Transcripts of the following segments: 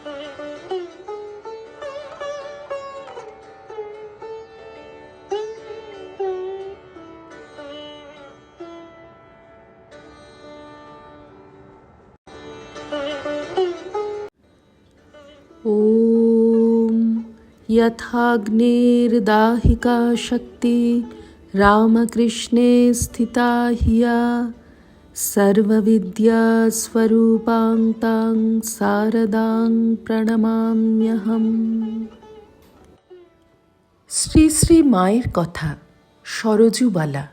ॐ यथाग्नेर्दाहिका शक्ति रामकृष्णे स्थिता हिया सर्वविद्यास्वरूपां तां शारदां প্রণমাম্যহম। শ্রী শ্রী মায়ের কথা। সরজুবালা,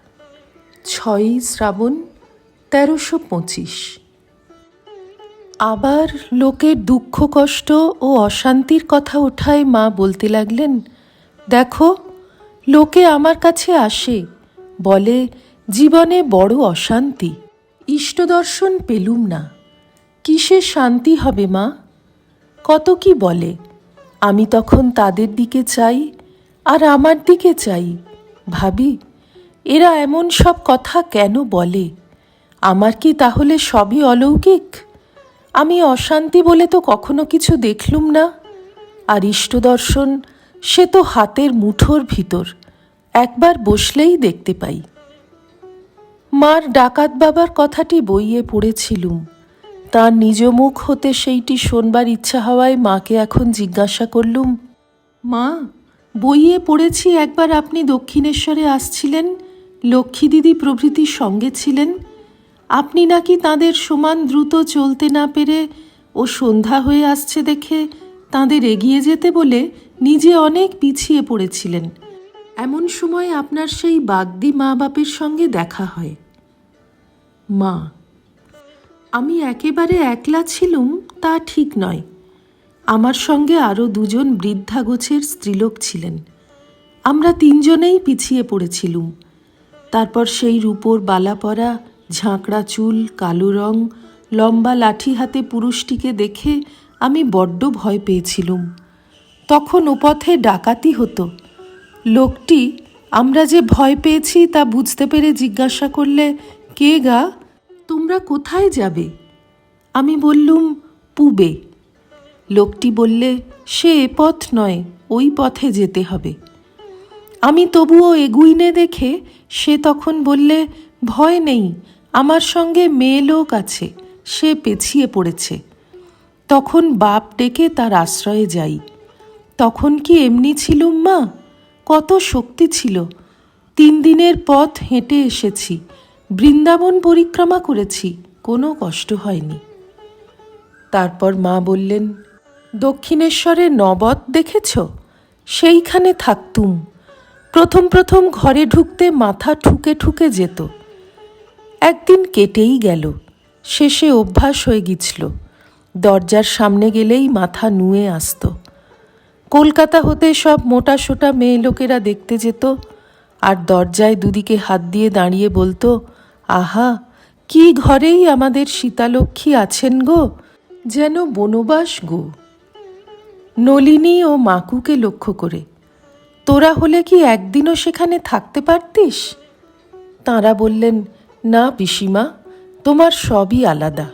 6ই শ্রাবণ 1325। আবার লোকের দুঃখ কষ্ট ও অশান্তির কথা ওঠায় মা বলতে লাগলেন, দেখো, লোকে আমার কাছে আসে, বলে জীবনে বড় অশান্তি, ইষ্টদর্শন পেলুম না। কিসের শান্তি হবে মা? কত কি বলে। আমি তখন তাদের দিকে চাই আর আমার দিকে চাই, ভাবি এরা এমন সব কথা কেন বলে? আমার কি তাহলে সবই অলৌকিক? আমি অশান্তি বলে তো কখনো কিছু দেখলুম না। আর ইষ্টদর্শন, সে তো হাতের মুঠোর ভিতর, একবার বসলেই দেখতে পাই। মার ডাকাত বাবার কথাটি বইয়ে পড়েছিলুম। তার নিজ মুখ হতে সেইটি শোনবার ইচ্ছা হওয়ায় মাকে এখন জিজ্ঞাসা করলুম, মা, বইয়ে পড়েছি একবার আপনি দক্ষিণেশ্বরে আসছিলেন, লক্ষ্মী দিদি প্রভৃতির সঙ্গে ছিলেন। আপনি নাকি তাঁদের সমান দ্রুত চলতে না পেরে ও সন্ধ্যা হয়ে আসছে দেখে তাঁদের এগিয়ে যেতে বলে নিজে অনেক পিছিয়ে পড়েছিলেন। এমন সময় আপনার সেই বাগদি মা বাপের সঙ্গে দেখা হয়। মা, আমি একেবারে একলা ছিলুম তা ঠিক নয়। আমার সঙ্গে আরও 2জন বৃদ্ধা গোছের স্ত্রীলোক ছিলেন। আমরা 3জনেই পিছিয়ে পড়েছিলুম। তারপর সেই রূপোর বালা পরা, ঝাঁকড়া চুল, কালো রং, লম্বা লাঠি হাতে পুরুষটিকে দেখে আমি বড্ড ভয় পেয়েছিলুম। তখন ও পথে ডাকাতি হতো। লোকটি আমরা যে ভয় পেয়েছি তা বুঝতে পেরে জিজ্ঞাসা করলে, কে গা, তোমরা কোথায় যাবে? আমি বললুম, পুবে। লোকটি বললে, সে এ পথ নয়, ওই পথে যেতে হবে। আমি তবুও এগুইনে দেখে সে তখন বললে, ভয় নেই, আমার সঙ্গে মেয়ে লোক আছে, সে পেছিয়ে পড়েছে। তখন বাপ ডেকে তার আশ্রয়ে যাই। তখন কি এমনি ছিলুম মা? কত শক্তি ছিল। 3 দিনের পথ হেঁটে এসেছি, বৃন্দাবন পরিক্রমা করেছি, কোনো কষ্ট হয়নি। তারপর মা বললেন, দক্ষিণেশ্বরে নবদ দেখেছ? সেইখানে থাকতুম। প্রথম প্রথম ঘরে ঢুকতে মাথা ঠুকে ঠুকে যেত। একদিন কেটেই গেল, শেষে অভ্যাস হয়ে গিয়েছিল। দরজার সামনে গেলেই মাথা নুয়ে আসত। কলকাতা হতে সব মোটা সোটা মেয়ে লোকেরা দেখতে যেত, আর দরজায় দুদিকে হাত দিয়ে দাঁড়িয়ে বলতো, আহা, কি ঘরেই আমাদের সীতালক্ষ্মী আছেন গো, যেন বনবাস গো। নলিনী ও মাকুকে লক্ষ্য করে, তোরা হলে কি একদিনও সেখানে থাকতে পারতিস? তাঁরা বললেন, না পিসিমা, তোমার সবই আলাদা।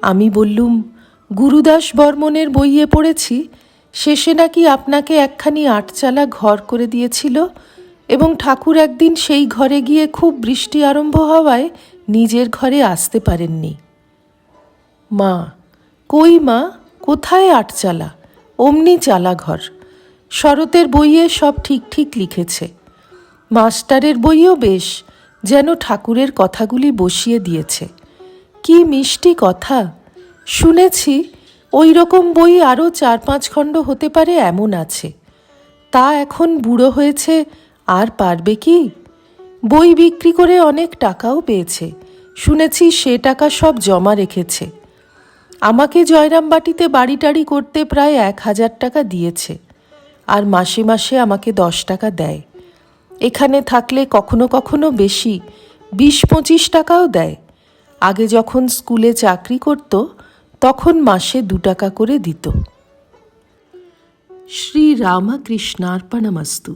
আমি বললুম, গুরুদাস বর্মনের বইয়ে পড়েছি, শেষে নাকি আপনাকে একখানি 8 চালা ঘর করে দিয়েছিল এবং ঠাকুর একদিন সেই ঘরে গিয়ে খুব বৃষ্টি আরম্ভ হওয়ায় নিজের ঘরে আসতে পারেননি। মা, কই মা, কোথায় 8 চালা? অমনি চালা ঘর। শরতের বইয়ে সব ঠিক ঠিক লিখেছে। মাস্টারের বইও বেশ, যেন ঠাকুরের কথাগুলি বসিয়ে দিয়েছে। কি মিষ্টি কথা! শুনেছি ওই রকম বই আরও 4-5 খণ্ড হতে পারে এমন আছে। তা এখন বুড়ো হয়েছে, আর পারবে কি? বই বিক্রি করে অনেক টাকাও পেয়েছে, শুনেছি সে টাকা সব জমা রেখেছে। আমাকে জয়রামবাটিতে বাড়ি টাড়ি করতে প্রায় 1000 টাকা দিয়েছে, আর মাসে মাসে আমাকে 10 টাকা দেয়। এখানে থাকলে কখনো কখনো বেশি, 20-25 টাকাও দেয়। আগে যখন স্কুলে চাকরি করত তখন মাসে 2 টাকা করে দিত। শ্রী রামকৃষ্ণার্পণমস্তু।